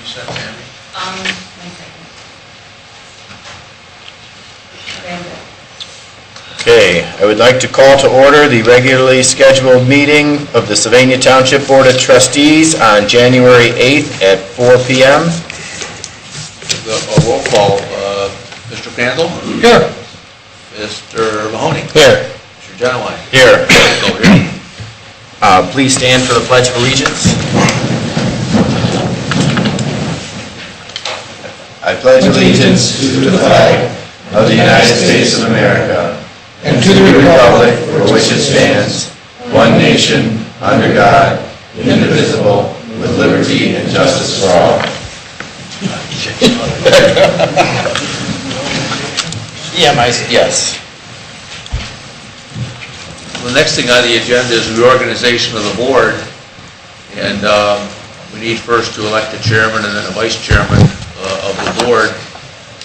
set, Tammy? 1 second. Okay, I would like to call to order the regularly scheduled meeting of the Sylvania Township Board of Trustees on January 8th at 4 p.m. A roll call, Mr. Crandall? Here. Mr. Mahoney? Here. Mr. Genowine? Here. Go here. Please stand for the Pledge of Allegiance. I pledge allegiance to the flag of the United States of America and to the republic for which it stands, one nation, under God, indivisible, with liberty and justice for all. Yes. The next thing on the agenda is reorganization of the board, and we need first to elect a chairman and then a vice chairman of the board.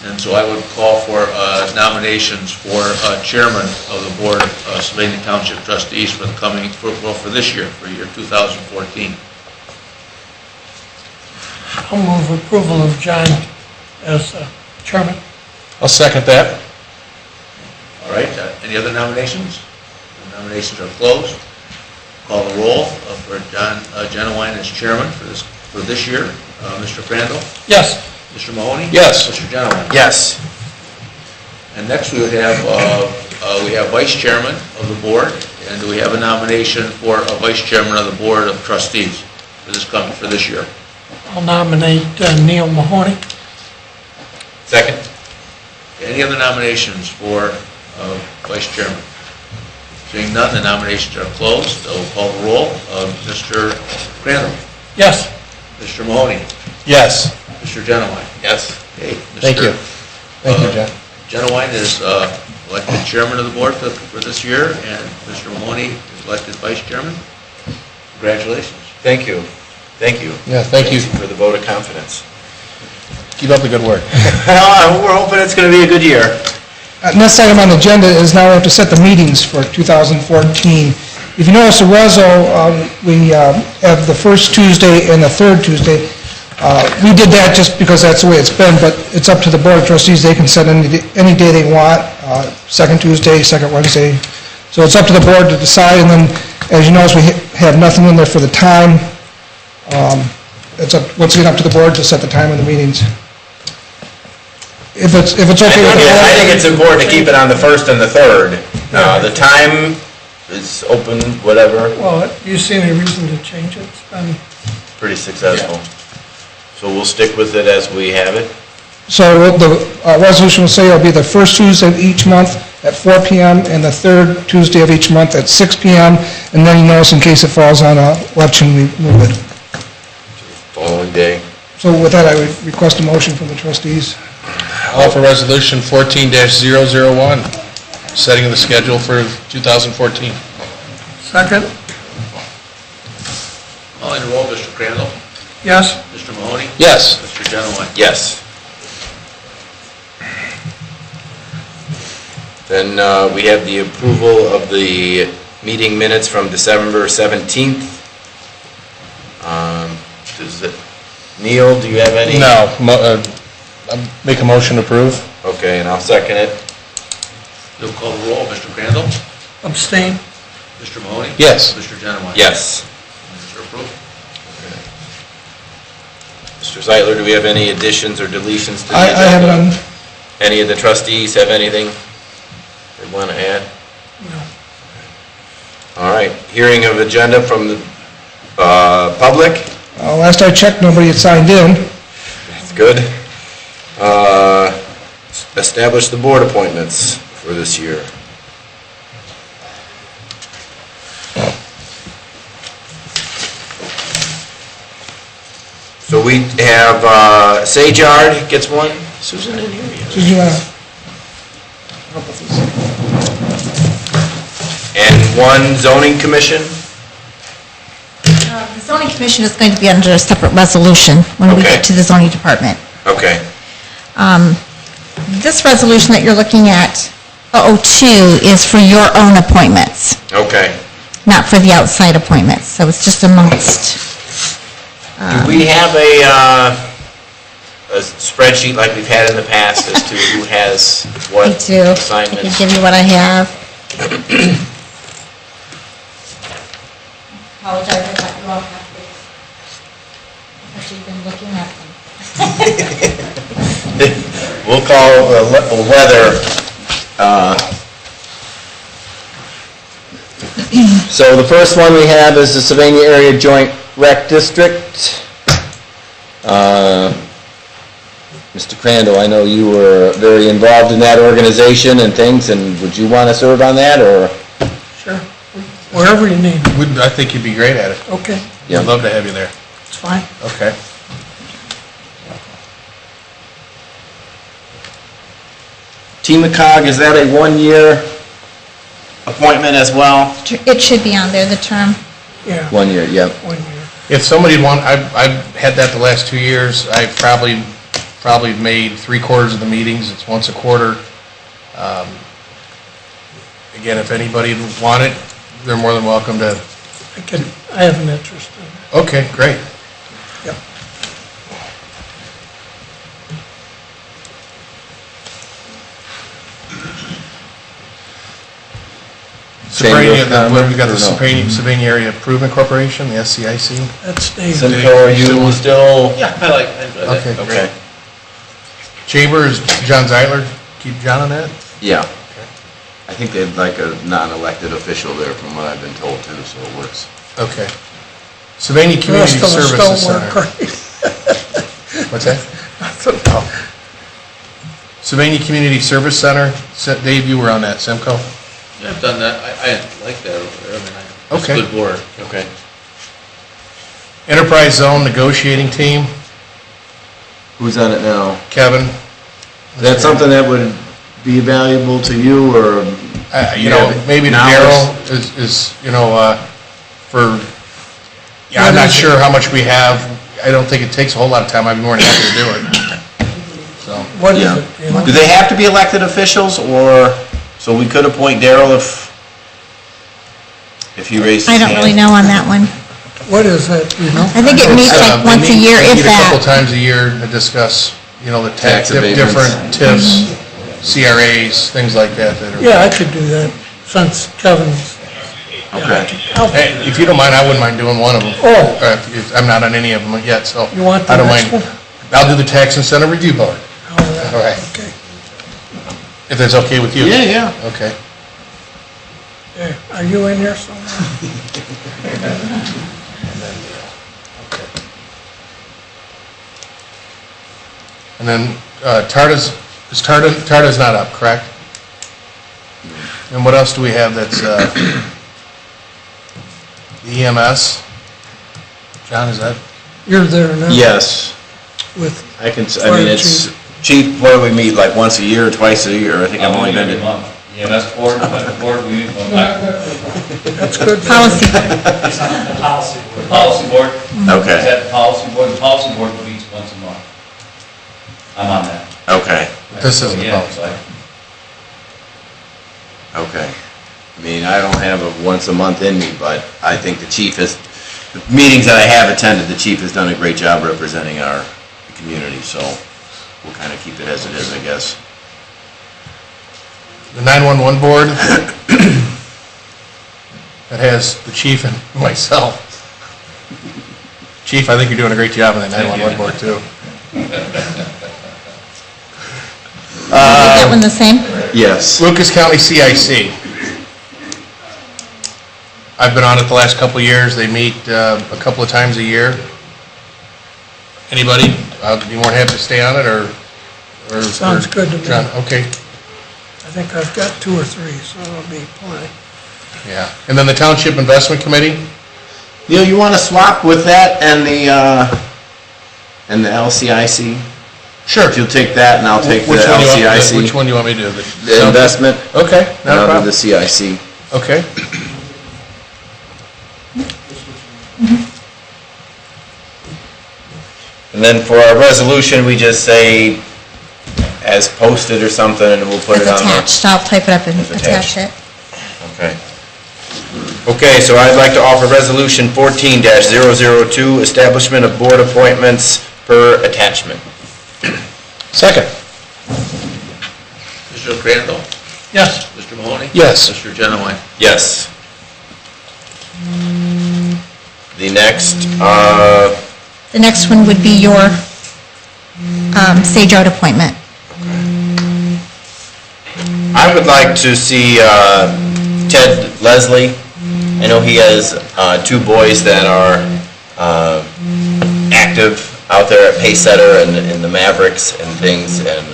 And so I would call for nominations for chairman of the board of Sylvania Township Trustees for for this year, for year 2014. I'll move approval of John as chairman. I'll second that. All right, any other nominations? The nominations are closed. Call the roll for John Genowine as chairman for this year. Mr. Crandall? Yes. Mr. Mahoney? Yes. Mr. Genowine? Yes. And next we would have vice chairman of the board, and do we have a nomination for a vice chairman of the board of trustees for this year? I'll nominate Neil Mahoney. Second. Any other nominations for vice chairman? Seeing none, the nominations are closed. I will call the roll. Mr. Crandall? Yes. Mr. Mahoney? Yes. Mr. Genowine? Yes. Okay. Thank you. Thank you, John. Genowine is elected chairman of the board for this year, and Mr. Mahoney is elected vice chairman. Congratulations. Thank you. Thank you. Yeah, thank you. For the vote of confidence. Keep up the good work. We're hoping it's going to be a good year. Next item on the agenda is now we have to set the meetings for 2014. If you notice the reso, we have the first Tuesday and the third Tuesday. We did that just because that's the way it's been, but it's up to the Board of Trustees. They can set any day they want, second Tuesday, second Wednesday. So it's up to the board to decide, and then, as you notice, we have nothing in there for the time. It's once again up to the board to set the time of the meetings. If it's okay with the board. I think it's important to keep it on the first and the third. The time is open, whatever. Well, do you see any reason to change it? It's been Pretty successful. So we'll stick with it as we have it. So the resolution will say it'll be the first Tuesday of each month at 4 p.m. and the third Tuesday of each month at 6 p.m. And then you notice in case it falls on election, we move it. Following day. So with that, I would request a motion from the trustees. I'll offer resolution 14-001, setting the schedule for 2014. second. I'll enroll Mr. Crandall. Yes. Mr. Mahoney? Yes. Mr. Genowine? Yes. Then we have the approval of the meeting minutes from December 17th. Neil, do you have any? No. I'll make a motion to approve. Okay, and I'll second it. You'll call the roll. Mr. Crandall? Abstain. Mr. Mahoney? Yes. Mr. Genowine? Yes. Mr. Approved. Mr. Zeitler, do we have any additions or deletions to the I agenda? have none. Any of the trustees have anything they want to add? No. All right, hearing of agenda from the public. Last I checked, nobody had signed in. That's good. Establish the board appointments for this year. So we have Sajard gets one. Susan in here yet? Did you want to? And one zoning commission. The zoning commission is going to be under a separate resolution when we Okay. get to the zoning department. Okay. This resolution that you're looking at, 002, is for your own appointments, Okay. not for the outside appointments. So it's just amongst, Do we have a a spreadsheet like we've had in the past as to who has what Me too. I can assignments. give you what I have. Apologize, I thought you all have this. I should have been looking at them. We'll call weather. So the first one we have is the Sylvania Area Joint Rec District. Mr. Crandall, I know you were very involved in that organization and things, and would you want to serve on that, or? Sure. Wherever you need. I think you'd be great at it. Okay, Yeah. I'd love to have you there. it's fine. Okay. TMCOG, is that a one-year appointment as well? It should be on there, the term. Yeah, 1 year, yep. 1 year. If somebody I've had that the last 2 years. I've probably made 3/4 of the meetings. It's once a quarter. Again, if anybody would want it, they're more than welcome to. I have an interest in it. Okay, great. Yep. Sylvania, Chamber of we've got the Commerce, or no? Sylvania Area Improvement Corporation, the SCIC. That's Dave. Simcoe, are you still? Yeah, I enjoy that. Okay, Okay. great. Chamber is John Zeitler. Keep John on that? Yeah. I think they'd like a non-elected official there from what I've been told too, so it works. Okay. Sylvania The Community rest of us Services don't work Center. right. What's that? Sylvania Community Service Center. Dave, you were on that, Simcoe? Yeah, I've done that, I like that over there, I mean, it's a Okay. good board. Okay. Enterprise Zone Negotiating Team, Who's on it now? Kevin. Is that something that would be valuable to you, or? Maybe to Now Daryl is, for, yeah, I'm not sure how much we have. I don't think it takes a whole lot of time. I'd be more than happy to do it. So, What is Yeah. it? you know? Do they have to be elected officials, or, so we could appoint Daryl if he raises his I hand? don't really know on that one. What is that, you know? I think it meets like once a year, They if meet a couple that. times a year to discuss, the Tax abatements. different TIFs, CRAs, things like that. Yeah, I could do that, since Kevin's. Okay. Hey, if you don't mind, I wouldn't mind doing one of them. Oh. I'm not on any of them yet, so. You want the I don't next mind. one? I'll do the Tax Incentive Review Board, all right. Okay, if that's okay with you. Yeah, yeah. Okay. there, are you in there somewhere? And then Tarda's not up, correct? And what else do we have that's, the EMS? John, is that? You're there now? Yes, With, I can, I Fire mean, it's, Chief, what do we meet, like once a year, or twice a year? I think I've only been to. EMS board, budget board, we meet one time. that's good. Policy. It's not the policy board. The policy board. Is Okay, that the policy board? The policy board meets once a month. I'm on that. okay, This isn't the Yeah, policy. so okay. I mean, I don't have a once a month in me, but I think the chief has, the meetings that I have attended, the chief has done a great job representing our community, so we'll kind of keep it as it is, I guess. The 911 board, that has the chief and myself. Chief, I think you're doing a great job on that 911 board, too. Is that one the same? Yes. Lucas County CIC. I've been on it the last couple of years. They meet a couple of times a year. Anybody? I'd be more than happy to stay on it, or... Sounds good to me. John, okay, I think I've got 2 or 3, so it'll be plenty. yeah. And then the Township Investment Committee? Neil, you want to swap with that and the LCIC? Sure. If you'll take that, and I'll take the Which one do you want- LCIC. Which one do you want me to do? The investment, Okay, and not a I'll do problem. the CIC. Okay. And then for our resolution, we just say as posted or something, and we'll put It's it on the... attached. I'll type it up and It's attach attached. it. Okay. Okay, so I'd like to offer Resolution 14-002, Establishment of Board Appointments per attachment. Second. Mr. Crandall? Yes. Mr. Mahoney? Yes. Mr. Genowine? Yes. The The next one would be your Sage Road appointment. I would like to see Ted Leslie. I know he has 2 boys that are active out there at Pacesetter and in the Mavericks and things, and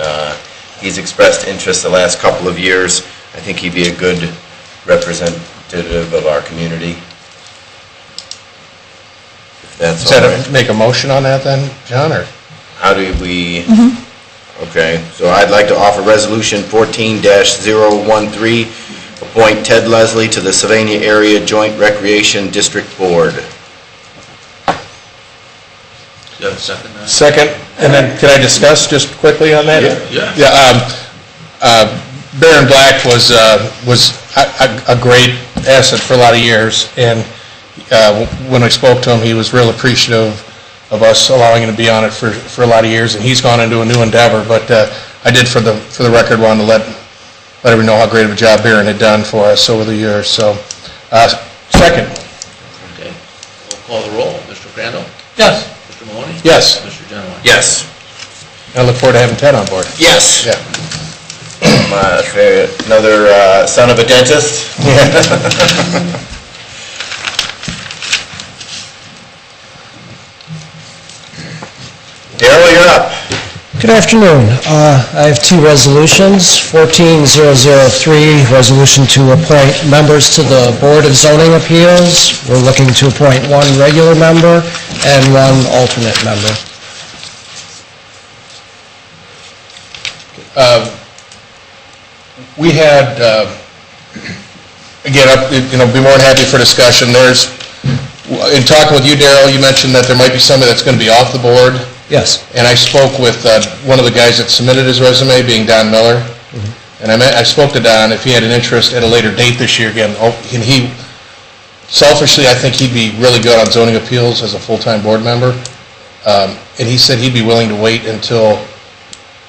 he's expressed interest the last couple of years. I think he'd be a good representative of our community. If that's Is all that right. make a motion on that then, John, or? How do we? Okay, so I'd like to offer Resolution 14-013, appoint Ted Leslie to the Sylvania Area Joint Recreation District Board. Do you have a second? Second, and then can I discuss just quickly on that? Yeah. Yeah, Baron Black was a great asset for a lot of years, and when I spoke to him, he was real appreciative of us allowing him to be on it for a lot of years, and he's gone into a new endeavor, but I did, for the record, want to let everyone know how great of a job Baron had done for us over the years, so, second. Okay. We'll call the roll. Mr. Crandall? Yes. Mr. Mahoney? Yes. Mr. Genowine? Yes. I look forward to having Ted on board. Yes. Yeah. Another son of a dentist. Darrell, you're up. Good afternoon. I have 2 resolutions. 14003, resolution to appoint members to the Board of Zoning Appeals. We're looking to appoint 1 regular member and 1 alternate member. We had, again, be more than happy for discussion. In talking with you, Darrell, you mentioned that there might be somebody that's going to be off the board. Yes. And I spoke with one of the guys that submitted his resume, being Don Miller. And I spoke to Don if he had an interest at a later date this year again. And he, selfishly, I think he'd be really good on zoning appeals as a full-time board member. And he said he'd be willing to wait until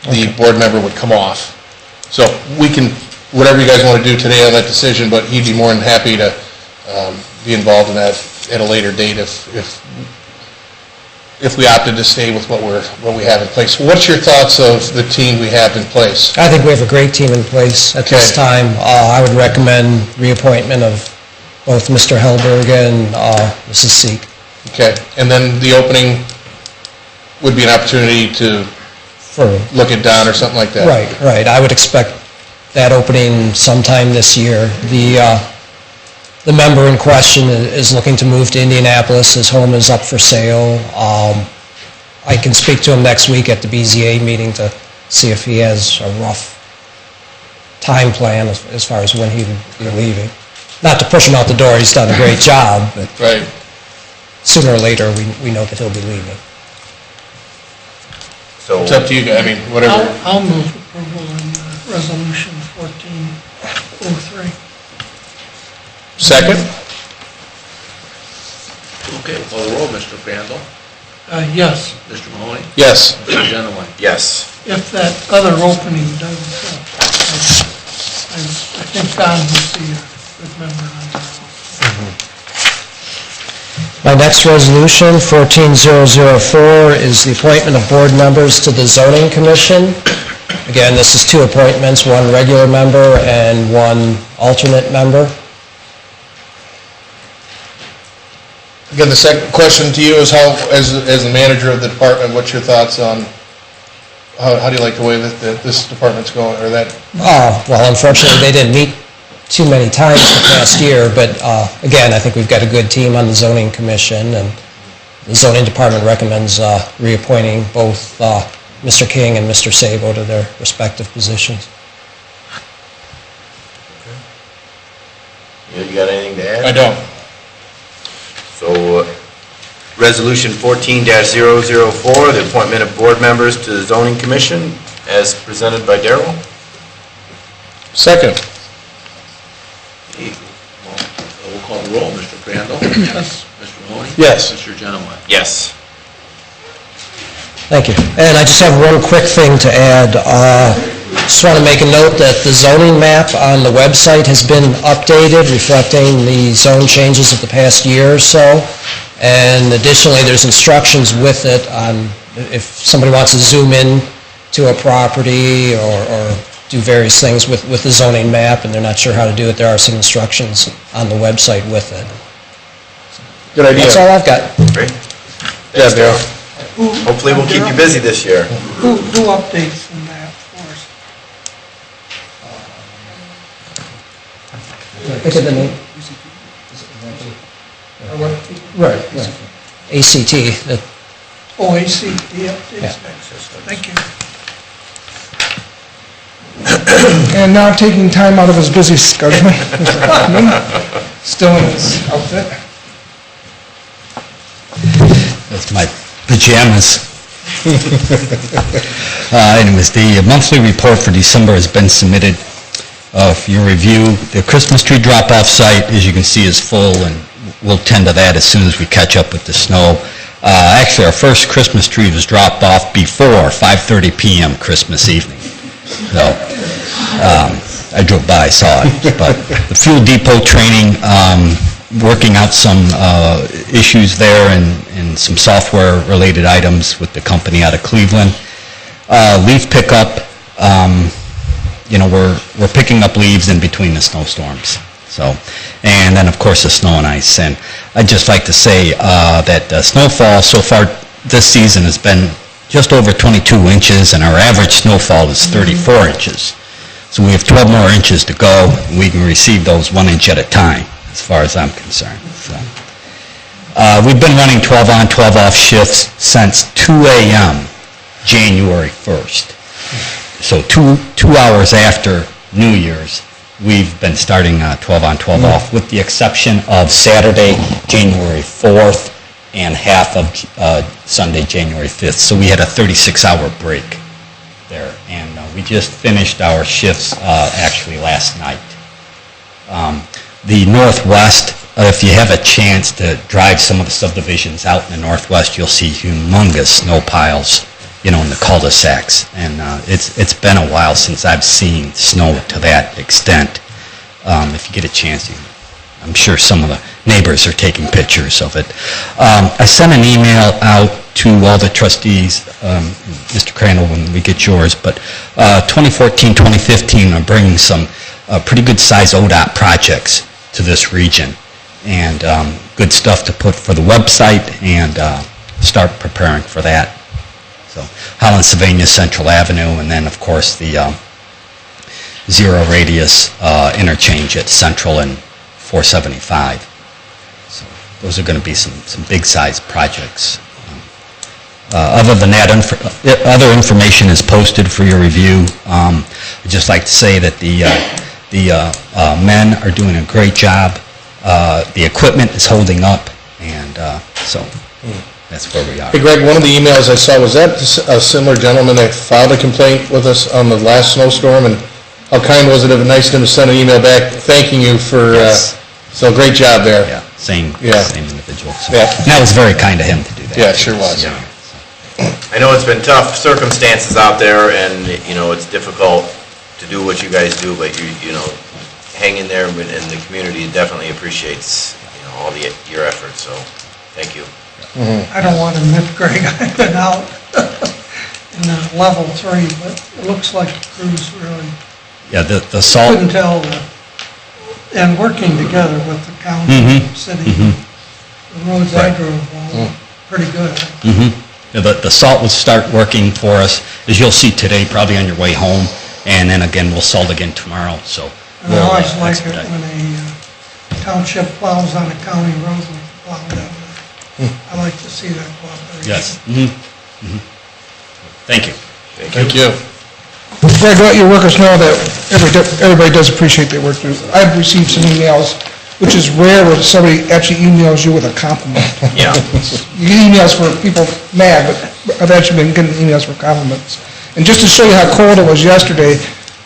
the board member would come off. So we can, whatever you guys want to do today on that decision, but he'd be more than happy to be involved in that at a later date if we opted to stay with what we have in place. What's your thoughts of the team we have in place? I think we have a great team in place at this time. I would recommend reappointment of both Mr. Hellberg and Mrs. Seek. Okay, and then the opening would be an opportunity to look at Don or something like that? Right. I would expect that opening sometime this year. The member in question is looking to move to Indianapolis. His home is up for sale. I can speak to him next week at the BZA meeting to see if he has a rough time plan as far as when he would be leaving. Not to push him out the door, he's done a great job, but sooner or later, we know that he'll be leaving. So it's up to you guys, whatever. I'll move approval on resolution 1403. Second? Okay, we'll call the roll. Mr. Crandall? Yes. Mr. Mahoney? Yes. Mr. Genowine? yes. If that other opening does, I think Don will be a good member on that. My next resolution, 14004, is the appointment of board members to the Zoning Commission. Again, this is 2 appointments, 1 regular member and 1 alternate member. Again, the second question to you is how, as the manager of the department, what's your thoughts on, how do you like the way that this department's going, or that? Well, unfortunately, they didn't meet too many times the past year, but again, I think we've got a good team on the Zoning Commission, and the Zoning Department recommends reappointing both Mr. King and Mr. Sabo to their respective positions. You got anything to add? I don't. So, Resolution 14-004, the appointment of board members to the Zoning Commission, as presented by Darrell. Second. We'll call the roll. Mr. Crandall? Yes. Mr. Mahoney? Yes. Mr. Genowine? Yes. Thank you. And I just have one quick thing to add. Just want to make a note that the zoning map on the website has been updated, reflecting the zone changes of the past year or so. And additionally, there's instructions with it on if somebody wants to zoom in to a property or do various things with the zoning map and they're not sure how to do it, there are some instructions on the website with it. Good idea. That's all I've got. Great. Yeah, Dale. Hopefully we'll keep you busy this year. Who updates the map for us? Think of the name. Right. ACT. that- OAC, the Yeah. updates. Thank you. And now taking time out of his busy schedule, Mr. Hoffman, still in his outfit. That's my pajamas. Anyways, the monthly report for December has been submitted for your review. The Christmas tree drop-off site, as you can see, is full, and we'll tend to that as soon as we catch up with the snow. Actually, our first Christmas tree was dropped off before 5:30 p.m. Christmas evening. So, I drove by, saw it. But the fuel depot training, working out some issues there and some software-related items with the company out of Cleveland. Leaf pickup, we're picking up leaves in between the snowstorms. So, and then, of course, the snow and ice. And I'd just like to say that snowfall so far this season has been just over 22 inches, and our average snowfall is 34 inches. So we have 12 more inches to go, and we can receive those 1 inch at a time, as far as I'm concerned. So, we've been running 12 on, 12 off shifts since 2 a.m. January 1st. So two hours after New Year's, we've been starting 12 on, 12 off, with the exception of Saturday, January 4th, and half of Sunday, January 5th. So we had a 36-hour break there, and we just finished our shifts actually last night. The Northwest, if you have a chance to drive some of the subdivisions out in the Northwest, you'll see humongous snow piles, in the cul-de-sacs. And it's been a while since I've seen snow to that extent. If you get a chance, I'm sure some of the neighbors are taking pictures of it. I sent an email out to all the trustees, Mr. Crandall, when we get yours, but 2014, 2015 are bringing some pretty good-sized ODOT projects to this region, and good stuff to put for the website and start preparing for that. So Holland, Sylvania, Central Avenue, and then, of course, the zero radius interchange at Central and 475. So those are going to be some big-sized projects. Other than that, other information is posted for your review. I'd just like to say that the men are doing a great job. The equipment is holding up, and so that's where we are. Hey, Greg, one of the emails I saw, was that a similar gentleman that filed a complaint with us on the last snowstorm? And how kind was it, nice of him to send an email back thanking you for, Yes. so great job there. Yeah, same Yeah. individual. So, Yeah. and that was very kind of him to do that. Yeah, it sure was. Yeah. I know it's been tough circumstances out there, and, it's difficult to do what you guys do, but hang in there, and the community definitely appreciates, all your efforts, so thank you. I don't want to admit, Greg, I've been out in level 3, but it looks like the crews really Yeah, the salt. couldn't tell, and working together with the county and city, the roads I drove on, pretty good. Yeah, the salt will start working for us, as you'll see today, probably on your way home, and then again, we'll salt again tomorrow, so. And I always like it expedite. when a township plows on a county road with the plow down there. I like to see that cooperation. Yes. Thank you. Thank you. Greg, let your workers know that everybody does appreciate their work. I've received some emails, which is rare when somebody actually emails you with a compliment. Yeah. You get emails for people mad, but I've actually been getting emails for compliments. And just to show you how cold it was yesterday,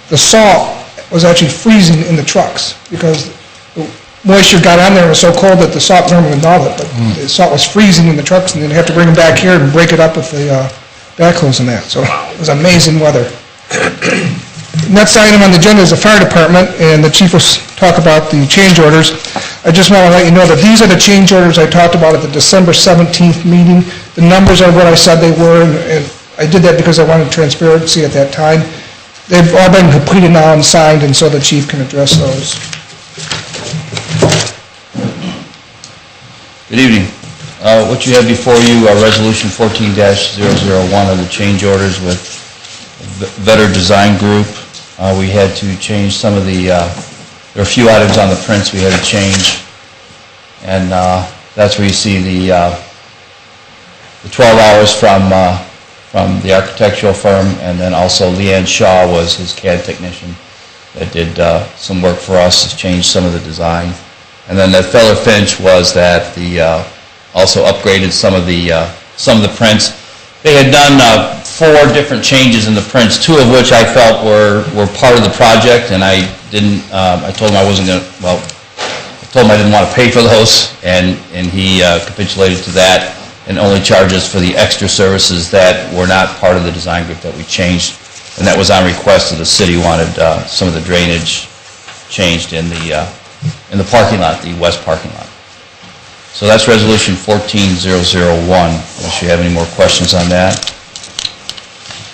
the salt was actually freezing in the trucks because the moisture got on there and it was so cold that the salt normally melt it, but the salt was freezing in the trucks, and then you have to bring them back here and break it up with the backhoes and that, so it was amazing weather. Next item on the agenda is the fire department, and the chief will talk about the change orders. I just want to let you know that these are the change orders I talked about at the December 17th meeting. The numbers are what I said they were, and I did that because I wanted transparency at that time. They've all been completed now and signed, and so the chief can address those. Good evening. What you have before you are Resolution 14-001 of the change orders with Vetter Design Group. We had to change some of the, there are a few items on the prints we had to change, and that's where you see the 12 hours from the architectural firm, and then also Leanne Shaw was his CAD technician that did some work for us to change some of the design. And then that Feller Finch was that also upgraded some of the prints. They had done 4 different changes in the prints, 2 of which I felt were part of the project, and I didn't. I told him I wasn't going to. Well, I told him I didn't want to pay for those, and he capitulated to that and only charged us for the extra services that were not part of the design group that we changed, and that was on request of the city. Wanted some of the drainage changed in the parking lot, the west parking lot. So that's Resolution 14-001. Unless you have any more questions on that.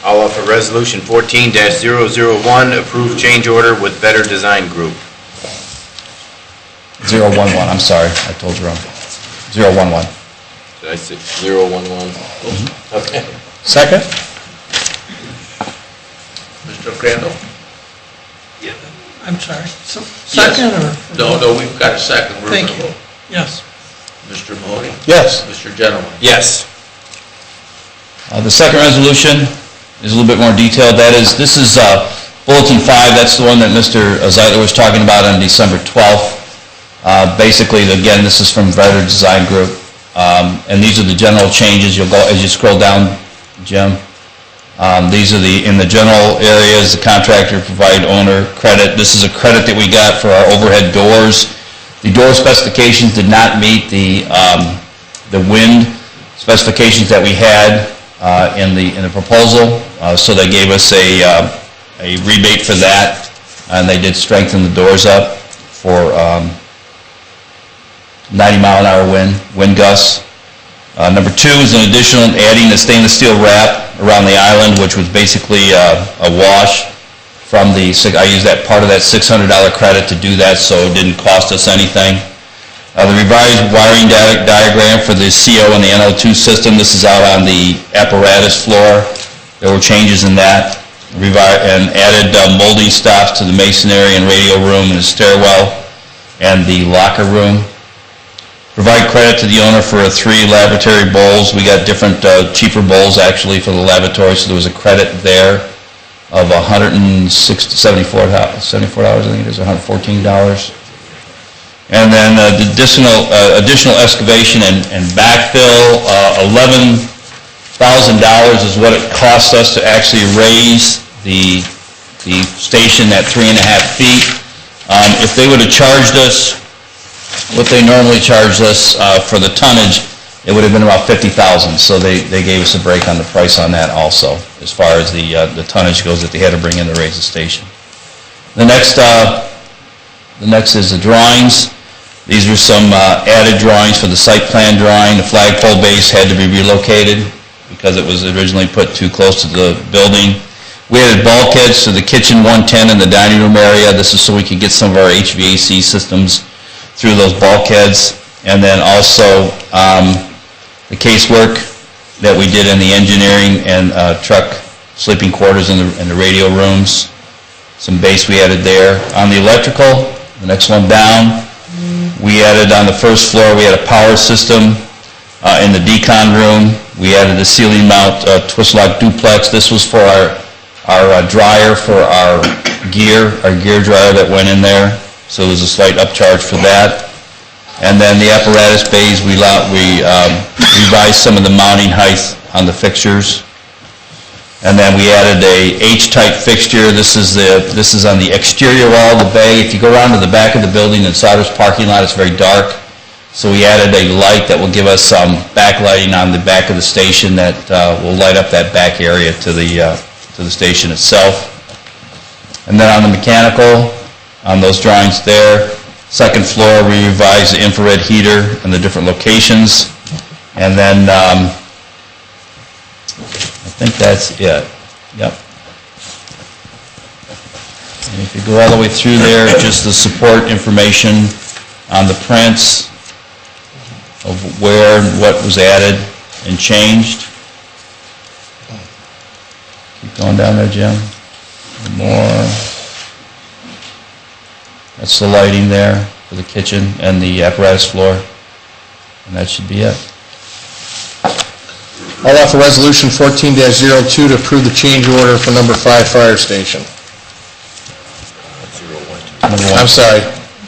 I'll offer Resolution 14-001, approve change order with Vetter Design Group. 011, I'm sorry, I told you wrong. 011. Did I say 011? Okay. Second? Mr. Crandall? I'm sorry, so, second or? No, we've got a second. We're Thank gonna you. vote. Yes. Mr. Mahoney? Yes. Mr. Gentleman? Yes. The second resolution is a little bit more detailed. This is Bulletin 5. That's the one that Mr. Zeitler was talking about on December 12th. Basically, again, this is from Vetter Design Group. And these are the general changes. You'll go, as you scroll down, Jim, these are in the general areas, the contractor provide owner credit. This is a credit that we got for our overhead doors. The door specifications did not meet the wind specifications that we had in the proposal, so they gave us a rebate for that, and they did strengthen the doors up for 90-mile-an-hour wind gusts. Number 2 is an additional adding a stainless steel wrap around the island, which was basically a wash from I used that part of that $600 credit to do that, so it didn't cost us anything. The revised wiring diagram for the CO and the NO2 system, this is out on the apparatus floor. There were changes in that. And added molding stops to the masonry and radio room and the stairwell and the locker room. Provide credit to the owner for 3 lavatory bowls. We got different cheaper bowls actually for the lavatory, so there was a credit there of $74, I think it is, $114. And then additional excavation and backfill, $11,000 is what it cost us to actually raise the station at 3.5 feet. If they would have charged us what they normally charge us for the tonnage, it would have been about $50,000. So they gave us a break on the price on that also, as far as the tonnage goes that they had to bring in to raise the station. The next is the drawings. These were some added drawings for the site plan drawing. The flagpole base had to be relocated because it was originally put too close to the building. We added bulkheads to the kitchen 110 and the dining room area. This is so we could get some of our HVAC systems through those bulkheads. And then also the casework that we did in the engineering and truck sleeping quarters in the radio rooms. Some base we added there. On the electrical, the next one down, we added on the first floor, we had a power system. In the decon room, we added a ceiling mount twist lock duplex. This was for our dryer for our gear dryer that went in there. So there was a slight upcharge for that. And then the apparatus bays, we revised some of the mounting height on the fixtures. And then we added a H-type fixture. This is on the exterior wall of the bay. If you go around to the back of the building in Sauter's parking lot, it's very dark. So we added a light that will give us some backlighting on the back of the station that will light up that back area to the station itself. And then on the mechanical, on those drawings there, second floor, we revised the infrared heater and the different locations. And then, I think that's it. Yep. And if you go all the way through there, just the support information on the prints of where and what was added and changed. Keep going down there, Jim. More. That's the lighting there for the kitchen and the apparatus floor. And that should be it. I'll offer Resolution 14-02 to approve the change order for number 5 fire station. I'm sorry,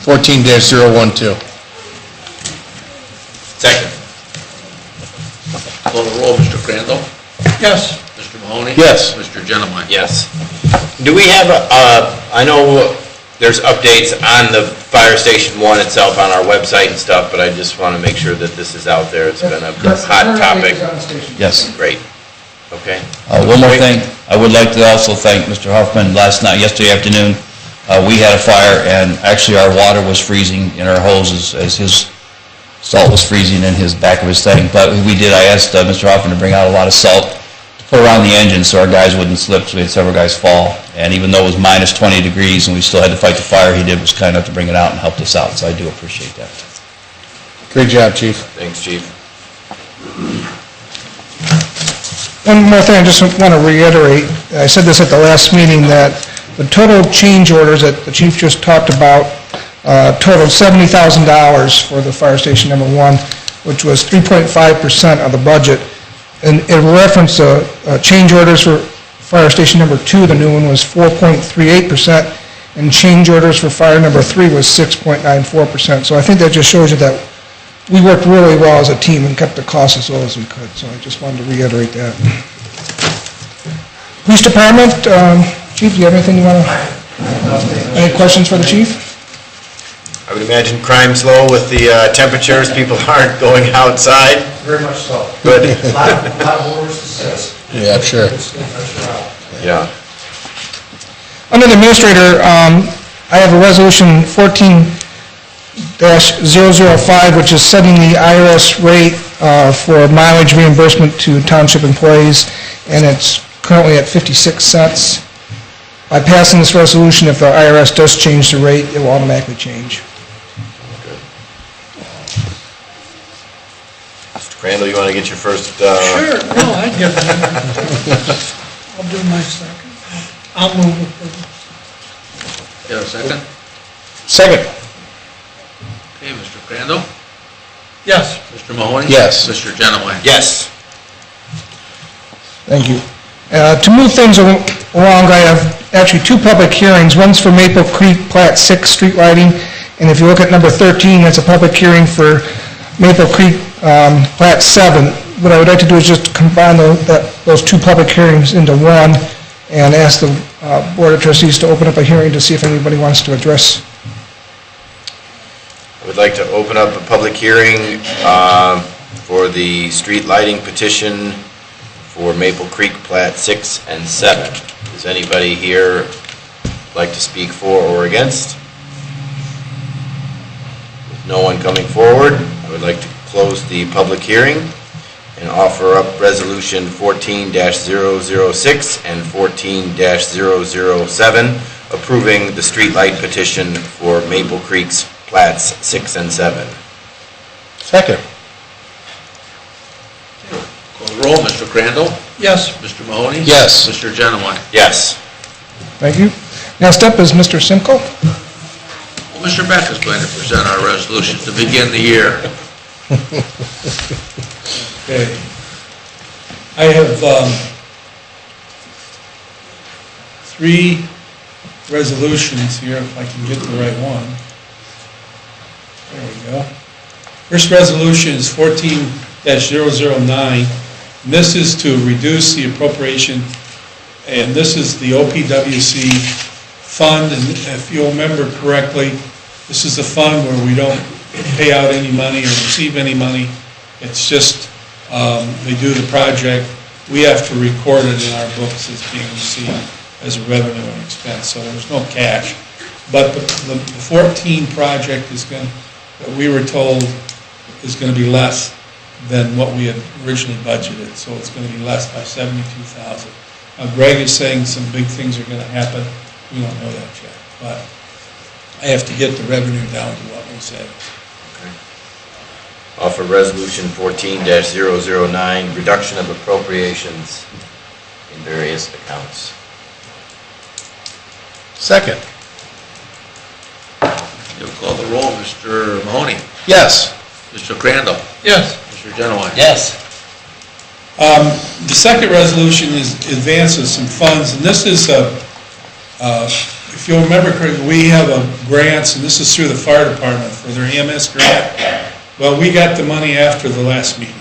14-012. Second. Call the roll, Mr. Crandall. Yes. Mr. Mahoney. Yes. Mr. Genowine. Yes. Do we have, I know there's updates on the Fire Station 1 itself on our website and stuff, but I just want to make sure that this is out there. It's been a hot topic. Yes. Great. Okay. One more thing, I would like to also thank Mr. Hoffman. Yesterday afternoon, we had a fire, and actually our water was freezing in our hoses as his salt was freezing in his back of his thing. But I asked Mr. Hoffman to bring out a lot of salt to put around the engine so our guys wouldn't slip, so we had several guys fall. And even though it was minus 20 degrees and we still had to fight the fire, he was kind enough to bring it out and helped us out, so I do appreciate that. Great job, Chief. Thanks, Chief. One more thing, I just want to reiterate, I said this at the last meeting, that the total change orders that the chief just talked about totaled $70,000 for the fire station number 1, which was 3.5% of the budget. And in reference to change orders for fire station number 2, the new one was 4.38%, and change orders for fire number 3 was 6.94%. So I think that just shows you that we worked really well as a team and kept the costs as low as we could. So I just wanted to reiterate that. Police Department, Chief, do you have anything you want to, any questions for the chief? I would imagine crime's low with the temperatures. People aren't going outside. Very much so. Good. A lot of orders to assist. Yeah, I'm sure. Yeah. Under the administrator, I have a resolution 14-005, which is setting the IRS rate for mileage reimbursement to township employees, and it's currently at 56 cents. By passing this resolution, if the IRS does change the rate, it will automatically change. Mr. Crandall, you want to get your first? Sure, no, I'd give it. I'll do my second. I'll move it. You have a second? Second. Okay, Mr. Crandall. Yes. Mr. Mahoney. Yes. Mr. Genowine. Yes. Thank you. To move things along, I have actually 2 public hearings. One's for Maple Creek Plat 6 street lighting, and if you look at number 13, that's a public hearing for Maple Creek Plat 7. What I would like to do is just combine those 2 public hearings into one and ask the Board of Trustees to open up a hearing to see if anybody wants to address. I would like to open up a public hearing for the street lighting petition for Maple Creek Plat 6 and 7. Does anybody here like to speak for or against? With no one coming forward, I would like to close the public hearing and offer up Resolution 14-006 and 14-007, approving the street light petition for Maple Creek's Plats 6 and 7. Second. Call the roll, Mr. Crandall. Yes. Mr. Mahoney. Yes. Mr. Genowine. Yes. Thank you. Next up is Mr. Simcoe. Well, Mr. Beck is going to present our resolution to begin the year. Okay. I have 3 resolutions here, if I can get the right one. There we go. First resolution is 14-009, and this is to reduce the appropriation, and this is the OPWC fund, and if you'll remember correctly, this is the fund where we don't pay out any money or receive any money. It's just, they do the project. We have to record it in our books as being received as a revenue and expense, so there's no cash. But the 14 project is going, that we were told is going to be less than what we had originally budgeted, so it's going to be less by $72,000. Greg is saying some big things are going to happen. We don't know that yet, but I have to get the revenue down to what we said. Offer Resolution 14-009, reduction of appropriations in various accounts. Second. You'll call the roll, Mr. Mahoney, Yes. Mr. Crandall, Yes. Mr. Genowine. Yes. The second resolution is advances some funds, and this is, if you'll remember correctly, we have grants, and this is through the fire department for their EMS grant. Well, we got the money after the last meeting.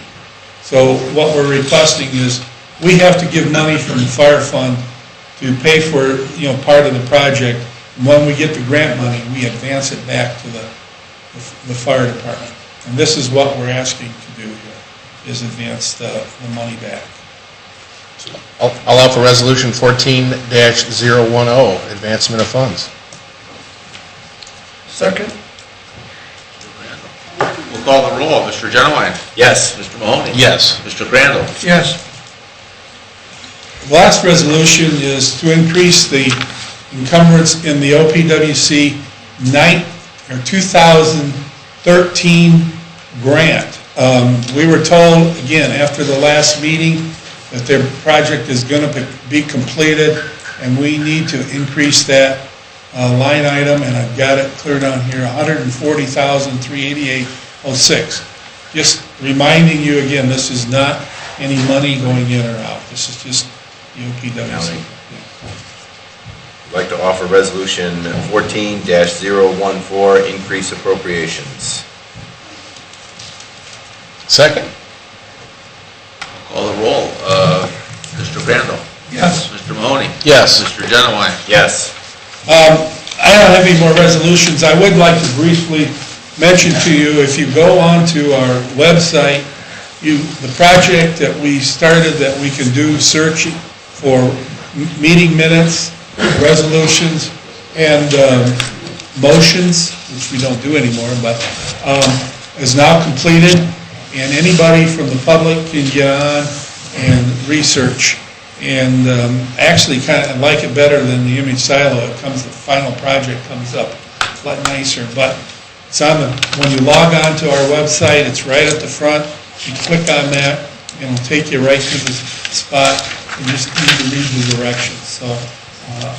So what we're requesting is, we have to give money from the fire fund to pay for, part of the project. And when we get the grant money, we advance it back to the fire department. And this is what we're asking to do here, is advance the money back. I'll offer Resolution 14-010, advancement of funds. Second? We'll call the roll, Mr. Genowine, Yes. Mr. Mahoney. Yes. Mr. Crandall. Yes. The last resolution is to increase the encumbrance in the OPWC 2013 grant. We were told, again, after the last meeting, that their project is going to be completed, and we need to increase that line item, and I've got it clear down here, $140,388.06. Just reminding you again, this is not any money going in or out. This is just the OPWC. I'd like to offer Resolution 14-014, increase appropriations. Second. Call the roll, Mr. Crandall, Yes. Mr. Mahoney. Yes. Mr. Genowine. Yes. I don't have any more resolutions. I would like to briefly mention to you, if you go onto our website, the project that we started that we can do search for meeting minutes, resolutions, and motions, which we don't do anymore, but is now completed, and anybody from the public can get on and research. And actually kind of like it better than the image silo. It comes, the final project comes up a lot nicer, but it's on when you log on to our website, it's right at the front. You click on that, and it'll take you right to the spot, and you just need to read the directions. So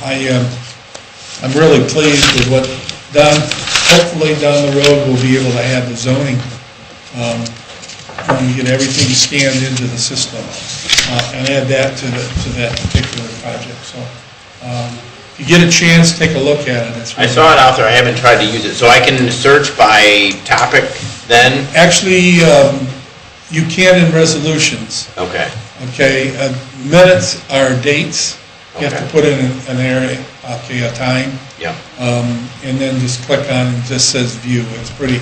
I'm really pleased with what's done. Hopefully down the road, we'll be able to have the zoning when we get everything scanned into the system, and add that to that particular project. So if you get a chance, take a look at it. It's I really, saw it out there, I haven't tried to use it, so I can search by topic then? actually, you can in resolutions. Okay. Okay, minutes are dates. You have to Okay. put in an area, okay, a time, Yeah. and then just click on it, it just says view. It's pretty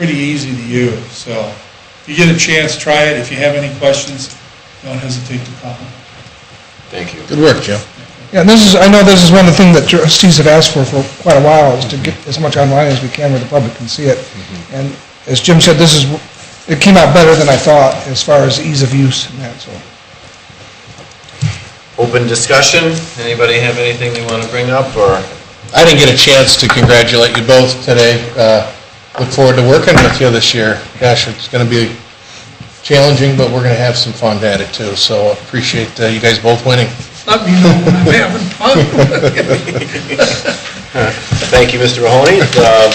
easy to use. So if you get a chance, try it. If you have any questions, don't hesitate to call. Thank you. Good work, Jim. Yeah, and I know this is one of the things that trustees have asked for quite a while, is to get as much online as we can where the public can see it. And as Jim said, it came out better than I thought as far as ease of use and that, so. Open discussion, anybody have anything they want to bring up, or? I didn't get a chance to congratulate you both today. Look forward to working with you this year. Gosh, it's going to be challenging, but we're going to have some fun at it too. So appreciate you guys both winning. Let me know when I'm having fun. Thank you, Mr. Mahoney.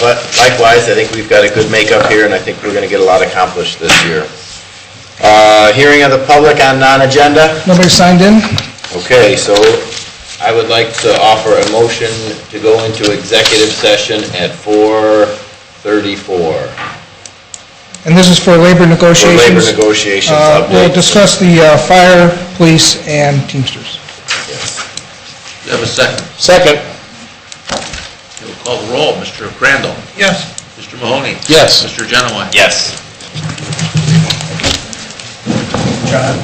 But likewise, I think we've got a good makeup here, and I think we're going to get a lot accomplished this year. Hearing of the public on non-agenda. Nobody signed in? Okay, so I would like to offer a motion to go into executive session at 4:34. And this is for labor For negotiations? labor negotiations We'll updates. discuss the fire, police, and Teamsters. Yes. You have a second. Second. You'll call the roll, Mr. Crandall, Yes. Mr. Mr. Mahoney? Yes. Mr. Genoway? Yes. John,